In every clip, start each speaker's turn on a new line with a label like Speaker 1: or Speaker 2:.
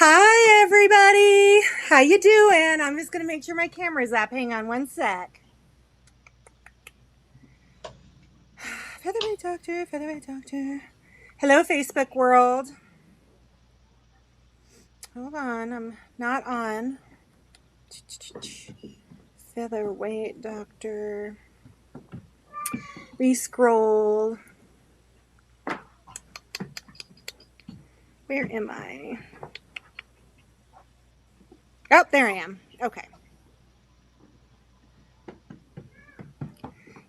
Speaker 1: Hi everybody, how you doing? I'm just gonna make sure my camera's up. Hang on one sec. Featherweight doctor, featherweight doctor. Hello Facebook world. Hold on, I'm not on. Featherweight doctor. Rescroll. Where am I? Oh, there I am. Okay.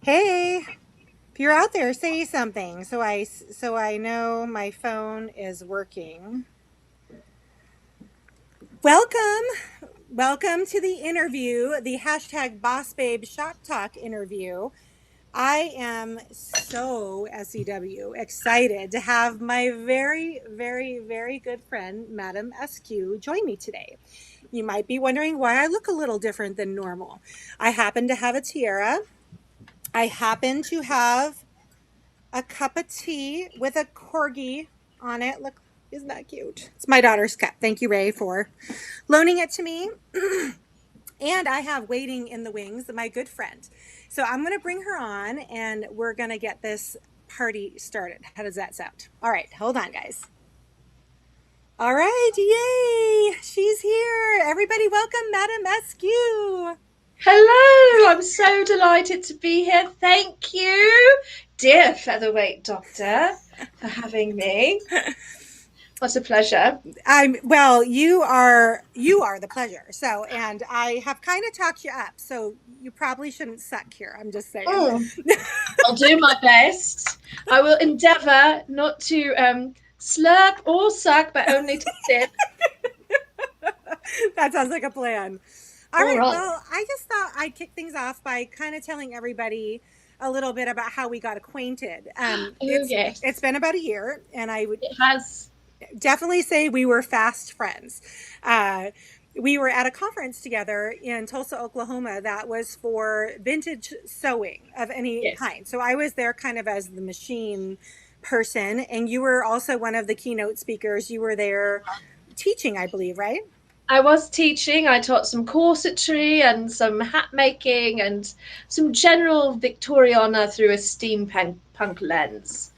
Speaker 1: Hey, if you're out there, say something so I know my phone is working. Welcome to the interview, the hashtag Boss Babe Shop Talk interview. I am so SEW excited to have my very, very, very good friend, Madame Askew, join me today. You might be wondering why I look a little different than normal. I happen to have a tiara. I happen to have a cup of tea with a corgi on it. Look, isn't that cute? It's my daughter's cup. Thank you, Ray, for loaning it to me. And I have waiting in the wings my good friend. So I'm going to bring her on and we're going to get this party started. How does that sound? All right, hold on, guys. All right, yay! She's here. Everybody welcome Madame Askew.
Speaker 2: Hello, I'm so delighted to be here. Thank you, dear Featherweight Doctor, for having me. What a pleasure.
Speaker 1: You are the pleasure. So, and I have kind of talked you up. So you probably shouldn't suck here. I'm just saying.
Speaker 2: I'll do my best. I will endeavour not to slurp or suck, but only to sip.
Speaker 1: That sounds like a plan. All right.
Speaker 2: Right.
Speaker 1: Well, I just thought I'd kick things off by kind of telling everybody a little bit about how we got acquainted.
Speaker 2: Yes,
Speaker 1: It's been about a year, and I would
Speaker 2: it has.
Speaker 1: definitely say we were fast friends. We were at a conference together in Tulsa, Oklahoma, that was for vintage sewing of any
Speaker 2: Yes,
Speaker 1: kind. So I was there kind of as the machine person, and you were also one of the keynote speakers. You were there teaching, I believe, right?
Speaker 2: I was teaching. I taught some corsetry and some hat making and some general Victoriana through a steampunk lens.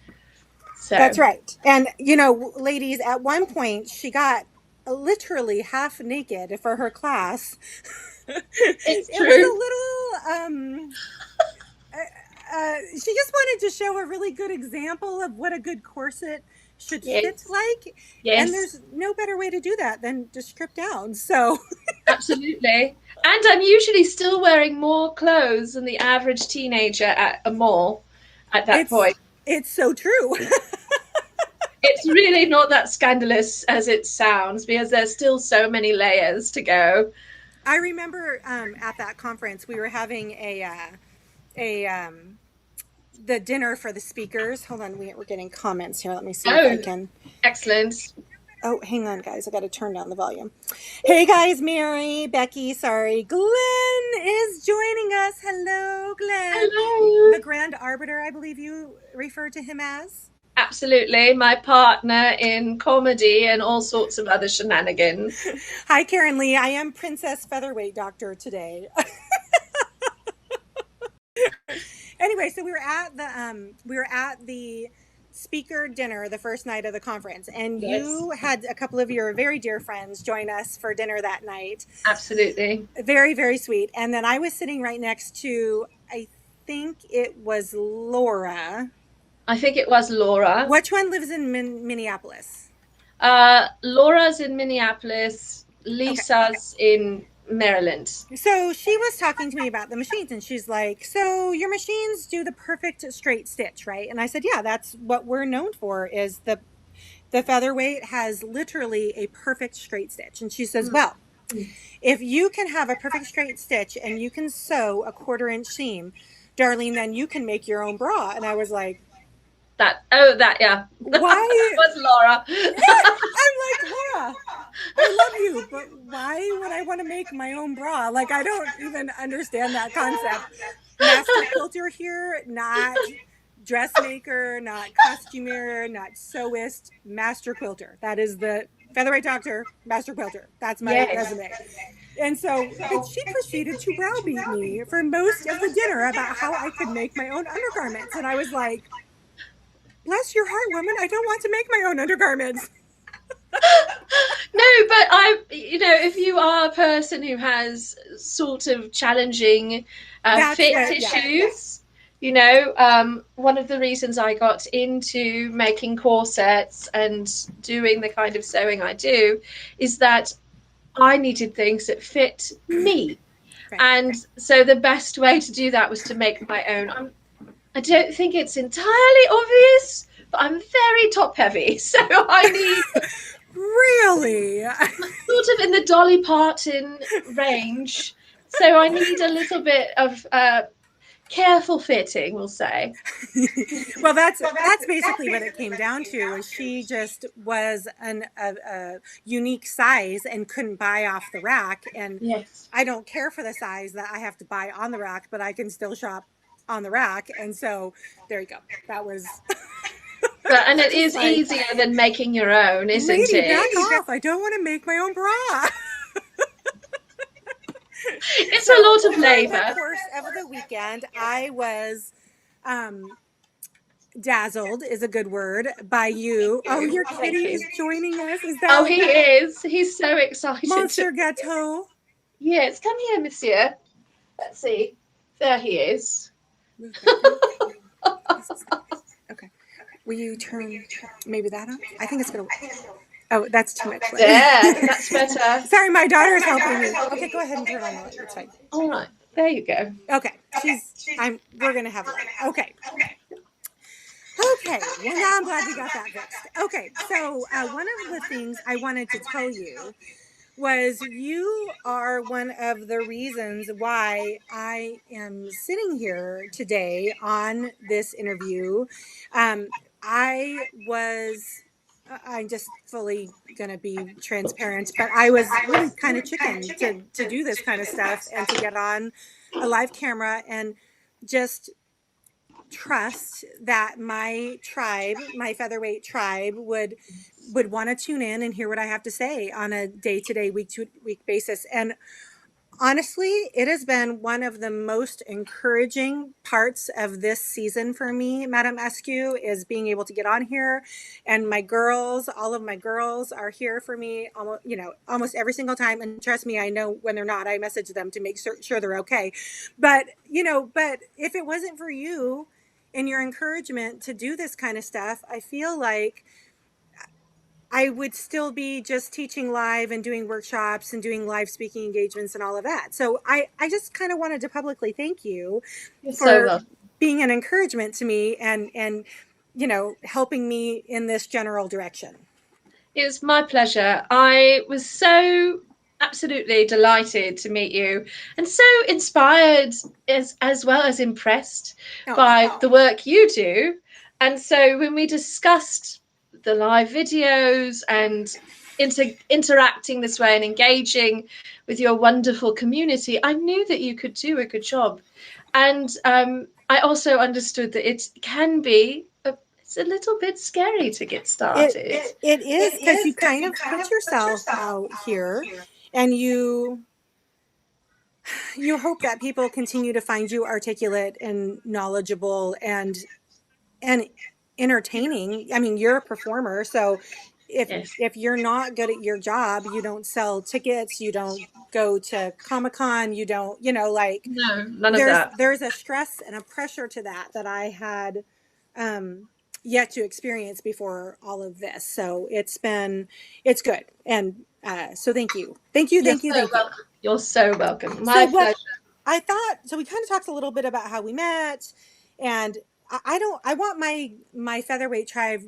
Speaker 1: That's
Speaker 2: So
Speaker 1: right. And, you know, ladies, at one point, she got literally half naked for her class.
Speaker 2: it's
Speaker 1: It was
Speaker 2: true.
Speaker 1: a little, she just wanted to show a really good example of what a good corset should fit
Speaker 2: Yes,
Speaker 1: like. And
Speaker 2: yes,
Speaker 1: there's no better way to do that than to strip down. So
Speaker 2: absolutely. And I'm usually still wearing more clothes than the average teenager at a mall at that
Speaker 1: it's,
Speaker 2: point.
Speaker 1: it's so true.
Speaker 2: It's really not that scandalous as it sounds because there's still so many layers to go.
Speaker 1: I remember at that conference, we were having a the dinner for the speakers. Hold on, we're getting comments here. Let me see if I
Speaker 2: Oh,
Speaker 1: can.
Speaker 2: excellent.
Speaker 1: Oh, hang on, guys. I got to turn down the volume. Hey, guys, Mary, Becky, sorry. Glenn is joining us. Hello, Glenn.
Speaker 2: Hello.
Speaker 1: The Grand Arbiter, I believe you refer to him as.
Speaker 2: Absolutely. My partner in comedy and all sorts of other shenanigans.
Speaker 1: Hi, Karen Lee. I am Princess Featherweight Doctor today. Anyway, so we were at the speaker dinner the first night of the conference, and
Speaker 2: Yes,
Speaker 1: you had a couple of your very dear friends join us for dinner that night.
Speaker 2: absolutely.
Speaker 1: Very, very sweet. And then I was sitting right next to, I think it was Laura.
Speaker 2: I think it was Laura.
Speaker 1: Which one lives in Minneapolis?
Speaker 2: Laura's in Minneapolis,
Speaker 1: Okay.
Speaker 2: Lisa's in Maryland.
Speaker 1: So she was talking to me about the machines, and she's like, so your machines do the perfect straight stitch, right? And I said, yeah, that's what we're known for, is the featherweight has literally a perfect straight stitch. And she says, well, if you can have a perfect straight stitch and you can sew a 1/4 inch seam, Darlene, then you can make your own bra. And I was like,
Speaker 2: Yeah. That
Speaker 1: why?
Speaker 2: was Laura.
Speaker 1: I'm like, Laura, I love you, but why would I want to make my own bra? Like, I don't even understand that concept. Master quilter here, not dressmaker, not costumier, not sewist, master quilter. That is the featherweight doctor, master quilter. That's my
Speaker 2: Yes.
Speaker 1: resume. And she proceeded to browbeat me for most of the dinner about how I could make my own undergarments. And I was like, bless your heart, woman, I don't want to make my own undergarments.
Speaker 2: No, but if you are a person who has sort of challenging
Speaker 1: That's
Speaker 2: fit
Speaker 1: what, yeah.
Speaker 2: issues, one of the reasons I got into making corsets and doing the kind of sewing I do is that I needed things that fit me.
Speaker 1: Right.
Speaker 2: And so the best way to do that was to make my own. I don't think it's entirely obvious, but I'm very top heavy. So I need
Speaker 1: Really?
Speaker 2: sort of in the Dolly Parton range. So I need a little bit of careful fitting, we'll say.
Speaker 1: Well, that's basically what it came down to. Was she just was a unique size and couldn't buy off the rack, and
Speaker 2: Yes.
Speaker 1: I don't care for the size that I have to buy on the rack, but I can still shop on the rack, and so there you go. That was
Speaker 2: And it
Speaker 1: just
Speaker 2: is
Speaker 1: like,
Speaker 2: easier than making your own, isn't
Speaker 1: lady, back
Speaker 2: it?
Speaker 1: off! I don't want to make my own bra.
Speaker 2: It's a
Speaker 1: So
Speaker 2: lot of
Speaker 1: over the
Speaker 2: labor.
Speaker 1: course of the weekend, I was dazzled is a good word by you. Oh, your
Speaker 2: Thank
Speaker 1: kitty
Speaker 2: you.
Speaker 1: is joining us. Is
Speaker 2: Oh,
Speaker 1: that
Speaker 2: he is. He's so excited to.
Speaker 1: Monsieur Gâteau?
Speaker 2: Yes, come here, monsieur. Let's see. There he is.
Speaker 1: Okay. Will you turn maybe that on? I think it's gonna. Oh, that's too much light.
Speaker 2: There, that's better.
Speaker 1: Sorry, my daughter is helping me. Okay, go ahead and turn on the light. It's fine.
Speaker 2: All right, there you go.
Speaker 1: Okay, We're gonna have light. Okay. Okay. Well, now I'm glad we got that fixed. Okay. So one of the things I wanted to tell you was you are one of the reasons why I am sitting here today on this interview. Um, I was, I'm just fully going to be transparent, but I was really kind of chicken to do this kind of stuff and to get on a live camera and just trust that my tribe, my featherweight tribe, would want to tune in and hear what I have to say on a day-to-day, week-to-week basis. And honestly, it has been one of the most encouraging parts of this season for me, Madame Askew, is being able to get on here. And my girls, all of my girls are here for me almost every single time. And trust me, I know when they're not, I message them to make sure they're okay. But if it wasn't for you and your encouragement to do this kind of stuff, I feel like I would still be just teaching live and doing workshops and doing live speaking engagements and all of that. So I just kind of wanted to publicly thank you
Speaker 2: You're so
Speaker 1: for
Speaker 2: welcome.
Speaker 1: being an encouragement to me and helping me in this general direction.
Speaker 2: It's my pleasure. I was so absolutely delighted to meet you and so inspired as well as impressed
Speaker 1: Oh,
Speaker 2: by the work you do. And so when we discussed the live videos and interacting this way and engaging with your wonderful community, I knew that you could do a good job. And I also understood that it can be it's a little bit scary to get
Speaker 1: it
Speaker 2: started.
Speaker 1: it is because you kind of put yourself out here and you hope that people continue to find you articulate and knowledgeable and entertaining. I mean, you're a performer, so
Speaker 2: Yes.
Speaker 1: if you're not good at your job, you don't sell tickets, you don't go to Comic-Con, you don't, like
Speaker 2: No, none of that.
Speaker 1: there's a stress and a pressure to that I had yet to experience before all of this. So it's good. And so thank you. Thank you,
Speaker 2: You're
Speaker 1: thank you,
Speaker 2: so
Speaker 1: thank you.
Speaker 2: welcome. You're so welcome.
Speaker 1: So
Speaker 2: My
Speaker 1: what
Speaker 2: pleasure.
Speaker 1: I thought, so we kind of talked a little bit about how we met, and I want my featherweight tribe.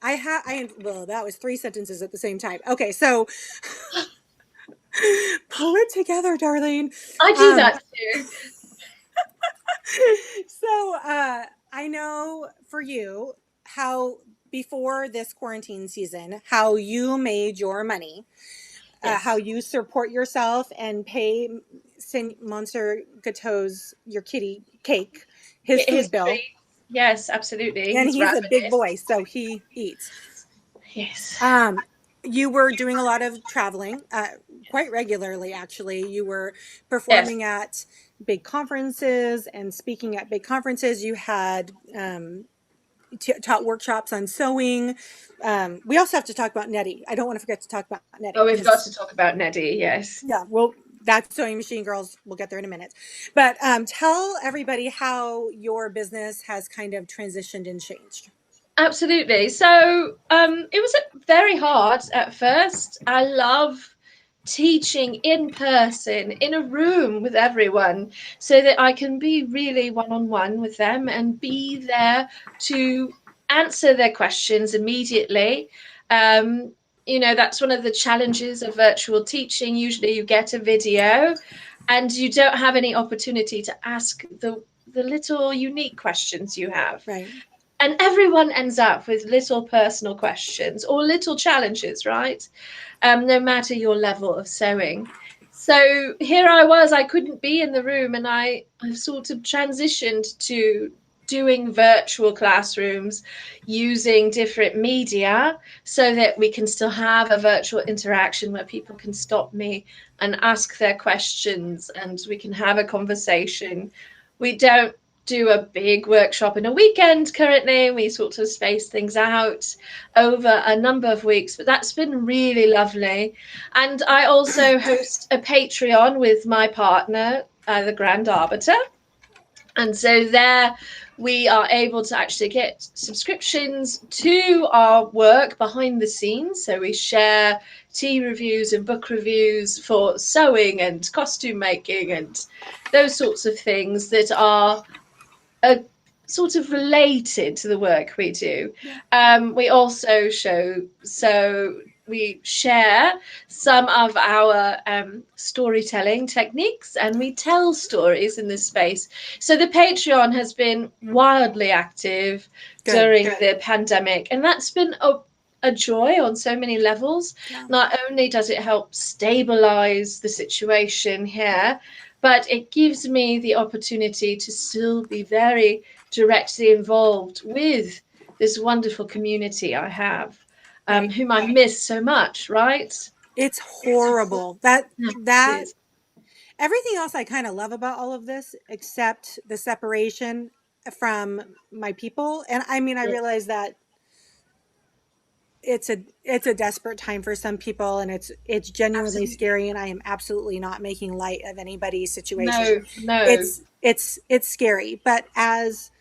Speaker 1: Well, that was three sentences at the same time. Okay, so pull it together, Darlene.
Speaker 2: I do
Speaker 1: Um,
Speaker 2: that too.
Speaker 1: so I know for you how before this quarantine season, how you made your money, how
Speaker 2: Yes.
Speaker 1: you support yourself and pay Monsieur Gateau's your kitty cake, his
Speaker 2: His
Speaker 1: food bill.
Speaker 2: Yes, absolutely.
Speaker 1: And
Speaker 2: He's
Speaker 1: he's a big
Speaker 2: ravenous.
Speaker 1: boy, so he eats.
Speaker 2: Yes.
Speaker 1: Um, you were doing a lot of traveling, quite regularly, actually. You were
Speaker 2: Yes.
Speaker 1: performing at big conferences and speaking at big conferences. You had taught workshops on sewing. We also have to talk about Nettie. I don't want to forget to talk about
Speaker 2: Oh,
Speaker 1: Nettie
Speaker 2: we've got
Speaker 1: because,
Speaker 2: to talk about Neddy. Yes.
Speaker 1: yeah, well, that's Sewing Machine Girls. We'll get there in a minute. But tell everybody how your business has kind of transitioned and changed.
Speaker 2: Absolutely. So it was very hard at first. I love teaching in person in a room with everyone so that I can be really one on one with them and be there to answer their questions immediately. Um, that's one of the challenges of virtual teaching. Usually, you get a video and you don't have any opportunity to ask the little unique questions you have,
Speaker 1: Right.
Speaker 2: and everyone ends up with little personal questions or little challenges, right? No matter your level of sewing. So here I was, I couldn't be in the room, and I've sort of transitioned to doing virtual classrooms using different media so that we can still have a virtual interaction where people can stop me and ask their questions and we can have a conversation. We don't do a big workshop in a weekend currently. We sort of space things out over a number of weeks, but that's been really lovely. And I also host a Patreon with my partner, the Grand Arbiter. And so there we are able to actually get subscriptions to our work behind the scenes. So we share tea reviews and book reviews for sewing and costume making and those sorts of things that are a sort of related to the work we do.
Speaker 1: Yeah.
Speaker 2: We also we share some of our storytelling techniques and we tell stories in this space. So the Patreon has been wildly active
Speaker 1: Good.
Speaker 2: during the pandemic, and that's been a joy on so many levels.
Speaker 1: Yeah.
Speaker 2: Not only does it help stabilize the situation here, but it gives me the opportunity to still be very directly involved with this wonderful community I have,
Speaker 1: Right.
Speaker 2: whom I miss so much, right?
Speaker 1: It's horrible. That
Speaker 2: Yes, it
Speaker 1: that
Speaker 2: is.
Speaker 1: everything else I kind of love about all of this, except the separation from my people. And I mean, I
Speaker 2: Yeah,
Speaker 1: realize that it's a desperate time for some people, and it's genuinely
Speaker 2: absolutely.
Speaker 1: scary. And I am absolutely not making light of anybody's situation.
Speaker 2: No, no,
Speaker 1: It's scary, but as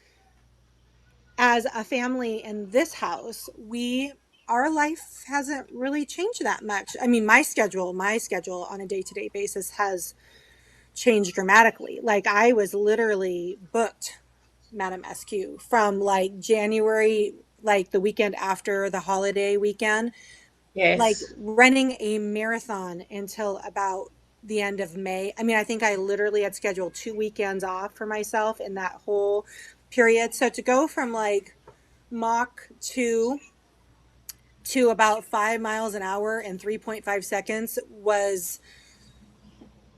Speaker 1: a family in this house, we our life hasn't really changed that much. I mean, my schedule on a day-to-day basis has changed dramatically. Like I was literally booked, Madame Askew, from like January, like the weekend after the holiday weekend, like
Speaker 2: yes.
Speaker 1: running a marathon until about the end of May. I mean, I think I literally had scheduled 2 weekends off for myself in that whole period. So to go from like Mach 2 to about 5 miles an hour in 3.5 seconds was,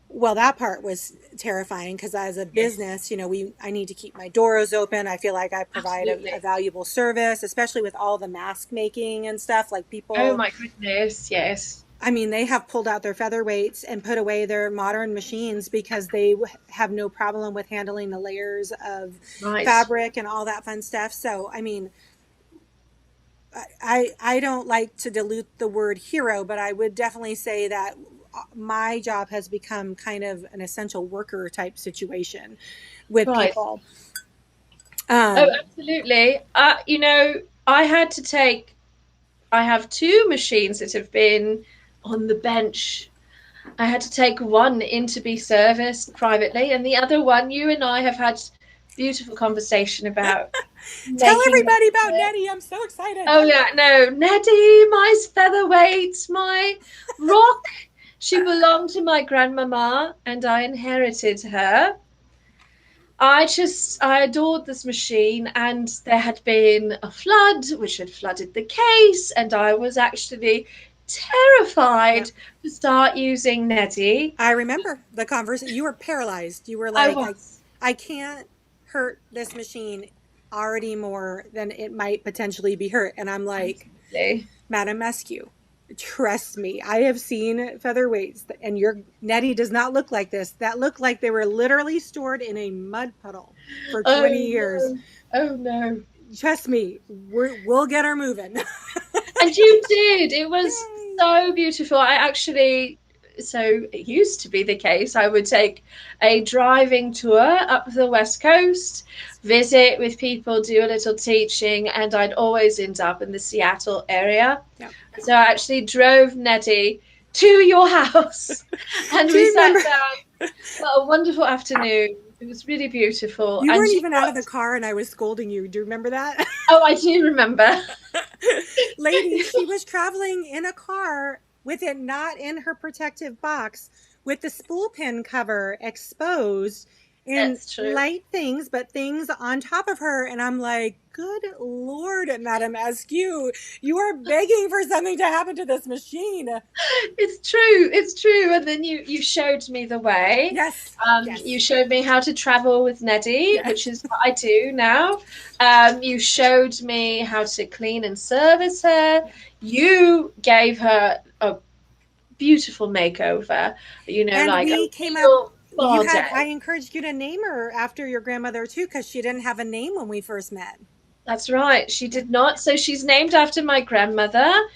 Speaker 1: well, that part was terrifying because as a
Speaker 2: Yes,
Speaker 1: business, I need to keep my doors open. I feel like I provide a
Speaker 2: absolutely.
Speaker 1: valuable service, especially with all the mask making and stuff. Like
Speaker 2: Oh
Speaker 1: people,
Speaker 2: my goodness, yes.
Speaker 1: I mean, they have pulled out their featherweights and put away their modern machines because they have no problem with handling the layers of
Speaker 2: Right.
Speaker 1: fabric and all that fun stuff. So, I mean, I don't like to dilute the word hero, but I would definitely say that my job has become kind of an essential worker type situation with
Speaker 2: Right.
Speaker 1: people.
Speaker 2: Oh,
Speaker 1: Um,
Speaker 2: absolutely. I had to take, I have two machines that have been on the bench. I had to take one in to be serviced privately, and the other one, you and I have had beautiful conversation about
Speaker 1: Tell
Speaker 2: making that
Speaker 1: everybody about
Speaker 2: work.
Speaker 1: Nettie. I'm so excited.
Speaker 2: Oh yeah, no, Neddy, my featherweight, my rock. She belonged to my grandmama, and I inherited her. I adored this machine, and there had been a flood which had flooded the case, and I was actually
Speaker 1: Yeah.
Speaker 2: terrified to start using Neddy.
Speaker 1: I remember the conversation. You were paralyzed. You were
Speaker 2: I
Speaker 1: like,
Speaker 2: was.
Speaker 1: I can't hurt this machine already more than it might potentially be hurt. And I'm like,
Speaker 2: Absolutely.
Speaker 1: Madame Askew, trust me, I have seen featherweights, and your Nettie does not look like this. That looked like they were literally stored in a mud puddle for
Speaker 2: Oh
Speaker 1: 20 years.
Speaker 2: no. Oh no.
Speaker 1: Trust me, we'll get her moving.
Speaker 2: And you did. It was
Speaker 1: Yay!
Speaker 2: so beautiful. I actually, so it used to be the case. I would take a driving tour up the West Coast, visit with people, do a little teaching, and I'd always end up in the Seattle area.
Speaker 1: Yep.
Speaker 2: So I actually drove Nettie to your house and
Speaker 1: Do
Speaker 2: we
Speaker 1: you
Speaker 2: sat
Speaker 1: remember?
Speaker 2: down for a wonderful afternoon. It was really beautiful.
Speaker 1: You
Speaker 2: And
Speaker 1: weren't
Speaker 2: you
Speaker 1: even
Speaker 2: know
Speaker 1: out of the
Speaker 2: what?
Speaker 1: car, and I was scolding you. Do you remember that?
Speaker 2: Oh, I do remember.
Speaker 1: Lady, she was traveling in a car with it not in her protective box, with the spool pin cover exposed, and
Speaker 2: That's true.
Speaker 1: light things, but things on top of her. And I'm like, good Lord, Madame Askew, you are begging for something to happen to this machine.
Speaker 2: It's true. It's true. And then you showed me the way.
Speaker 1: Yes,
Speaker 2: You
Speaker 1: yes,
Speaker 2: showed me how to travel with Neddy, which
Speaker 1: yes.
Speaker 2: is what I do now. You showed me how to clean and service her.
Speaker 1: Yeah.
Speaker 2: You gave her a beautiful makeover,
Speaker 1: And
Speaker 2: like a
Speaker 1: we came up,
Speaker 2: real spa
Speaker 1: I
Speaker 2: day.
Speaker 1: encouraged you to name her after your grandmother too, because she didn't have a name when we first met.
Speaker 2: That's right. She
Speaker 1: Yeah.
Speaker 2: did not. So she's named after my grandmother's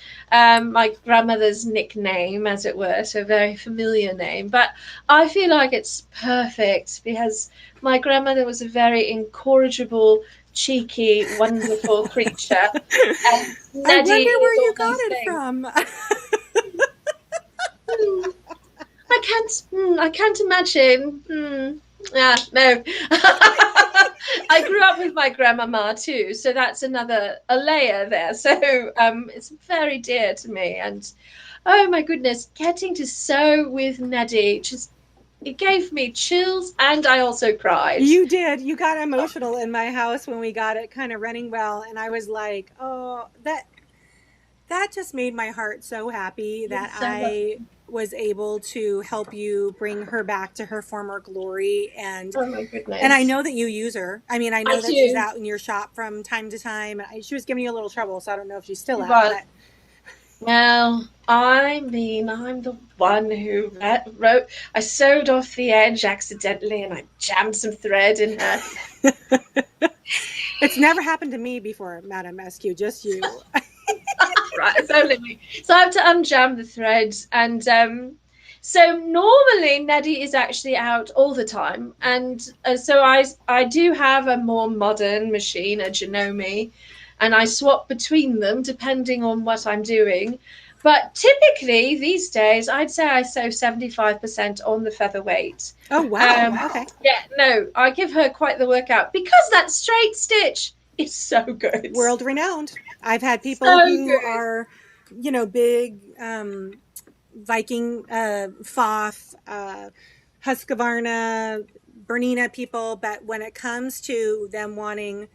Speaker 2: nickname, as it were, so a very familiar name. But I feel like it's perfect because my grandmother was a very incorrigible, cheeky, wonderful creature. And
Speaker 1: I
Speaker 2: Neddy
Speaker 1: wonder
Speaker 2: is
Speaker 1: where you
Speaker 2: all
Speaker 1: got
Speaker 2: those
Speaker 1: it
Speaker 2: things.
Speaker 1: from.
Speaker 2: Hmm, I can't imagine. No. I grew up with my grandmama too, so that's a layer there. So it's very dear to me. And oh my goodness, getting to sew with Neddy just it gave me chills, and I also cried.
Speaker 1: You did. You got emotional in my house when we got it kind of running well, and I was like, "Oh, that just made my heart so happy that
Speaker 2: It's so
Speaker 1: I
Speaker 2: lovely.
Speaker 1: was able to help you bring her back to her former glory."
Speaker 2: Oh my
Speaker 1: And I
Speaker 2: goodness,
Speaker 1: know that you use her. I mean, I
Speaker 2: I
Speaker 1: know that she's
Speaker 2: do.
Speaker 1: out in your shop from time to time. She was giving you a little trouble, so I don't know if she's still
Speaker 2: She
Speaker 1: out,
Speaker 2: was.
Speaker 1: but
Speaker 2: Well, I mean, I'm the one who wrote. I sewed off the edge accidentally, and I jammed some thread in her.
Speaker 1: it's never happened to me before, Madame Askew, just you.
Speaker 2: Right, it's only me. So I have to unjam the threads, and so normally Neddy is actually out all the time, and so I do have a more modern machine, a Janome, and I swap between them depending on what I'm doing. But typically these days, I'd say I sew 75% on the featherweight.
Speaker 1: Oh, wow.
Speaker 2: Um,
Speaker 1: Okay.
Speaker 2: yeah, no, I give her quite the workout because that straight stitch is so good.
Speaker 1: World renowned. I've had people
Speaker 2: So
Speaker 1: who
Speaker 2: good.
Speaker 1: are, big Viking, Foth, Husqvarna, Bernina people, but when it comes to them wanting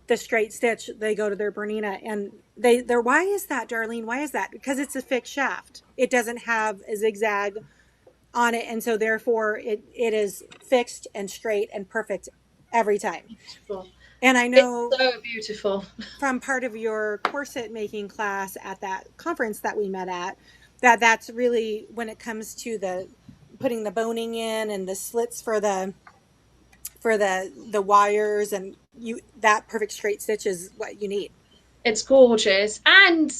Speaker 1: the straight stitch, they go to their Bernina, and they're, why is that, Darlene? Why is that? Because it's a fixed shaft. It doesn't have a zigzag on it, and so therefore it is fixed and straight and perfect every time.
Speaker 2: Beautiful.
Speaker 1: And I
Speaker 2: It's
Speaker 1: know
Speaker 2: so beautiful.
Speaker 1: from part of your corset making class at that conference that we met at, that's really when it comes to the putting the boning in and the slits for the wires, and you, that perfect straight stitch is what you need.
Speaker 2: It's gorgeous. And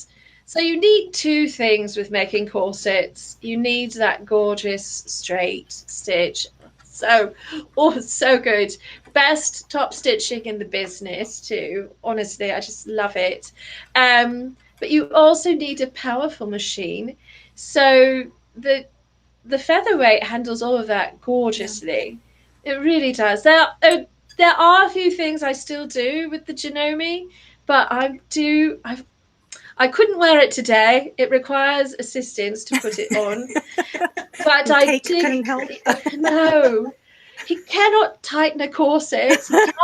Speaker 2: so you need two things with making corsets. You need that gorgeous straight stitch. So, oh, so good. Best top stitching in the business too. Honestly, I just love it. But you also need a powerful machine. So the featherweight handles all of that
Speaker 1: Yeah.
Speaker 2: gorgeously. It really does. There are a few things I still do with the Janome, but I couldn't wear it today. It requires assistance to put it on. But
Speaker 1: And
Speaker 2: I
Speaker 1: Take
Speaker 2: did.
Speaker 1: couldn't help.
Speaker 2: No, he cannot tighten a corset. He can't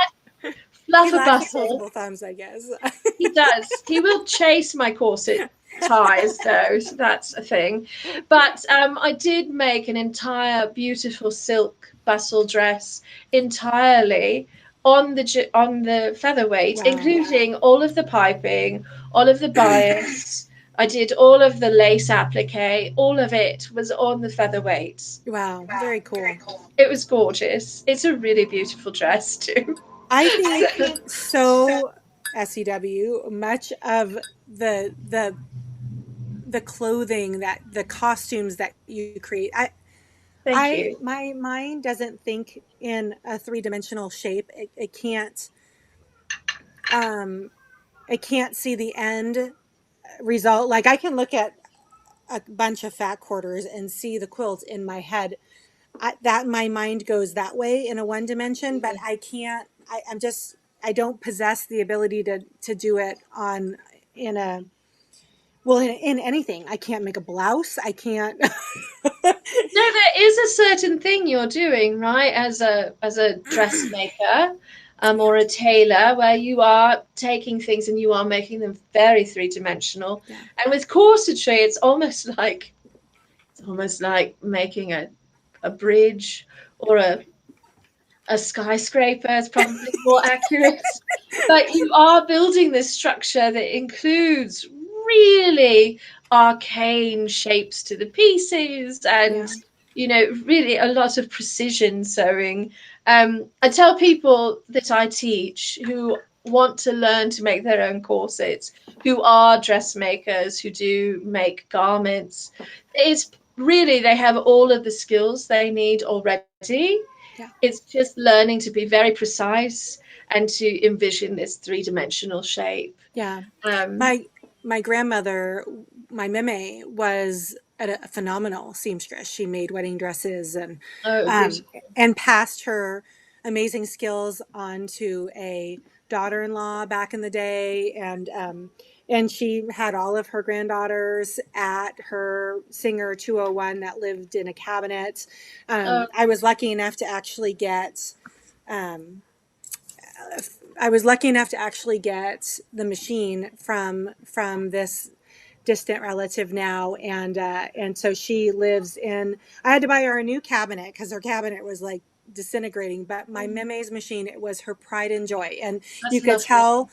Speaker 1: He
Speaker 2: fluff a
Speaker 1: lacks
Speaker 2: bustle.
Speaker 1: opposable thumbs, I guess.
Speaker 2: He does. He will chase my corset ties, though, so that's a thing. But I did make an entire beautiful silk bustle dress entirely on the featherweight,
Speaker 1: Wow.
Speaker 2: including all of the piping, all of the bias. I did all of the lace applique. All of it was on the featherweight.
Speaker 1: Wow. Very cool.
Speaker 2: It was gorgeous. It's a really beautiful dress too.
Speaker 1: I think so SEW much of the the clothing that the costumes that you create.
Speaker 2: Thank
Speaker 1: I
Speaker 2: you.
Speaker 1: my mind doesn't think in a three-dimensional shape. Um it can't see the end result. Like I can look at a bunch of fat quarters and see the quilt in my head. That my mind goes that way in a one dimension, but I can't. I'm just. I don't possess the ability to do it on in a well in anything. I can't make a blouse. I can't.
Speaker 2: No, there is a certain thing you're doing, right, as a dressmaker,
Speaker 1: Yeah,
Speaker 2: or a tailor, where you are taking things and you are making them very three-dimensional.
Speaker 1: yeah,
Speaker 2: And with corsetry, it's almost like making a bridge or a skyscraper is probably more accurate. But you are building this structure that includes really arcane shapes to the pieces and,
Speaker 1: yeah,
Speaker 2: really a lot of precision sewing. I tell people that I teach who want to learn to make their own corsets, who are dressmakers, who do make garments. It's really, they have all of the skills they need already.
Speaker 1: yeah,
Speaker 2: It's just learning to be very precise and to envision this three-dimensional shape.
Speaker 1: yeah.
Speaker 2: Um,
Speaker 1: My my grandmother, my meme, was a phenomenal seamstress. She made wedding dresses
Speaker 2: oh,
Speaker 1: um,
Speaker 2: beautiful.
Speaker 1: and passed her amazing skills on to a daughter-in-law back in the day, and she had all of her granddaughters at her Singer 201 that lived in a cabinet.
Speaker 2: Oh,
Speaker 1: I was lucky enough to actually get. Um, I was lucky enough to actually get the machine from this distant relative now, and so she lives in. I had to buy her a new cabinet because her cabinet was like disintegrating. But my meme's machine, it was her pride and joy, and
Speaker 2: that's
Speaker 1: you could
Speaker 2: lovely.
Speaker 1: tell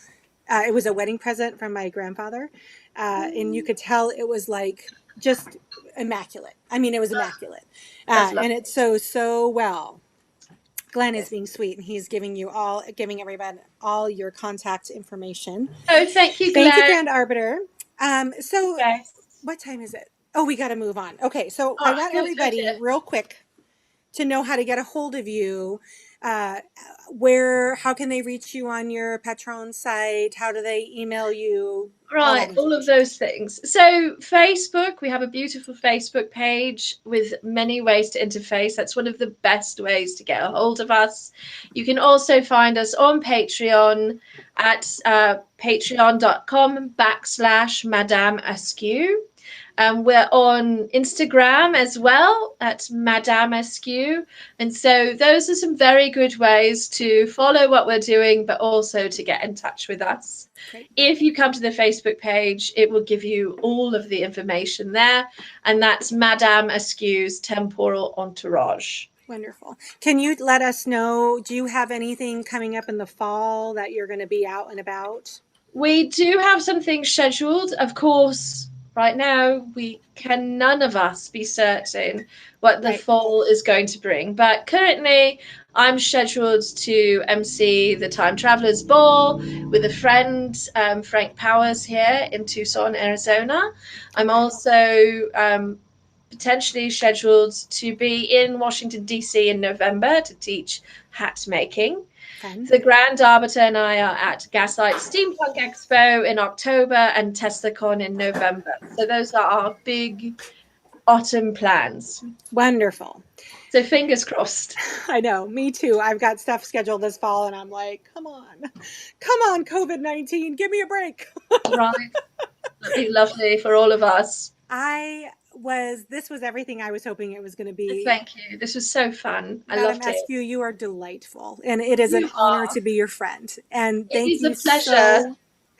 Speaker 1: it was a wedding present from my grandfather, and you could tell it was like just immaculate. I mean, it was immaculate,
Speaker 2: That's
Speaker 1: and
Speaker 2: lovely.
Speaker 1: it's so well. Glenn is
Speaker 2: Yes.
Speaker 1: being sweet and he's giving everybody all your contact information.
Speaker 2: Oh, thank you,
Speaker 1: Thank you,
Speaker 2: Glenn.
Speaker 1: Grand Arbiter. So
Speaker 2: Yes.
Speaker 1: what time is it? Oh, we got to move on. Okay, so I
Speaker 2: Oh,
Speaker 1: want
Speaker 2: good.
Speaker 1: everybody
Speaker 2: Okay.
Speaker 1: real quick to know how to get a hold of you. Uh, how can they reach you on your Patron site? How do they email you? All that
Speaker 2: Right, all of
Speaker 1: information.
Speaker 2: those things. So, Facebook, we have a beautiful Facebook page with many ways to interface. That's one of the best ways to get a hold of us. You can also find us on Patreon at patreon.com/MadameAskew. We're on Instagram as well at MadameAskew. And so those are some very good ways to follow what we're doing, but also to get in touch with us.
Speaker 1: Great.
Speaker 2: If you come to the Facebook page, it will give you all of the information there. And that's Madame Askew's Temporal Entourage.
Speaker 1: Wonderful. Can you let us know? Do you have anything coming up in the fall that you're going to be out and about?
Speaker 2: We do have some things scheduled. Of course, right now, we can none of us be certain what the
Speaker 1: Right.
Speaker 2: fall is going to bring. But currently, I'm scheduled to MC the Time Travelers Ball with a friend, Frank Powers, here in Tucson, Arizona. I'm
Speaker 1: Okay.
Speaker 2: also potentially scheduled to be in Washington, D.C. in November to teach hat making.
Speaker 1: Fun.
Speaker 2: The Grand Arbiter and I are at Gaslight Steampunk Expo in October and TestaCon in November. So those are our big autumn plans.
Speaker 1: Wonderful.
Speaker 2: So fingers crossed.
Speaker 1: I know, me too. I've got stuff scheduled this fall, and I'm like, come on, COVID-19, give me a break.
Speaker 2: Right. That'd be lovely for all of us.
Speaker 1: This was everything I was hoping it was going to be.
Speaker 2: Thank you. This was so fun. I
Speaker 1: Madam
Speaker 2: loved it.
Speaker 1: Askew, you are delightful, and it is an
Speaker 2: You
Speaker 1: honor
Speaker 2: are.
Speaker 1: to be your friend. And
Speaker 2: It
Speaker 1: thank
Speaker 2: is a
Speaker 1: you
Speaker 2: pleasure.
Speaker 1: so,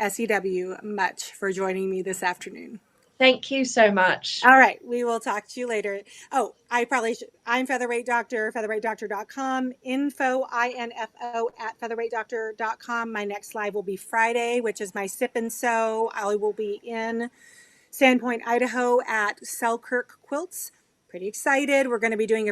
Speaker 1: SEW, much for joining me this afternoon.
Speaker 2: Thank you so much.
Speaker 1: All right, we will talk to you later. Oh, I probably should. I'm Featherweight Doctor, featherweightdoctor.com, info at featherweightdoctor.com. My next live will be Friday, which is my sip and sew. I will be in Sandpoint, Idaho at Selkirk Quilts. Pretty excited. We're going to be doing a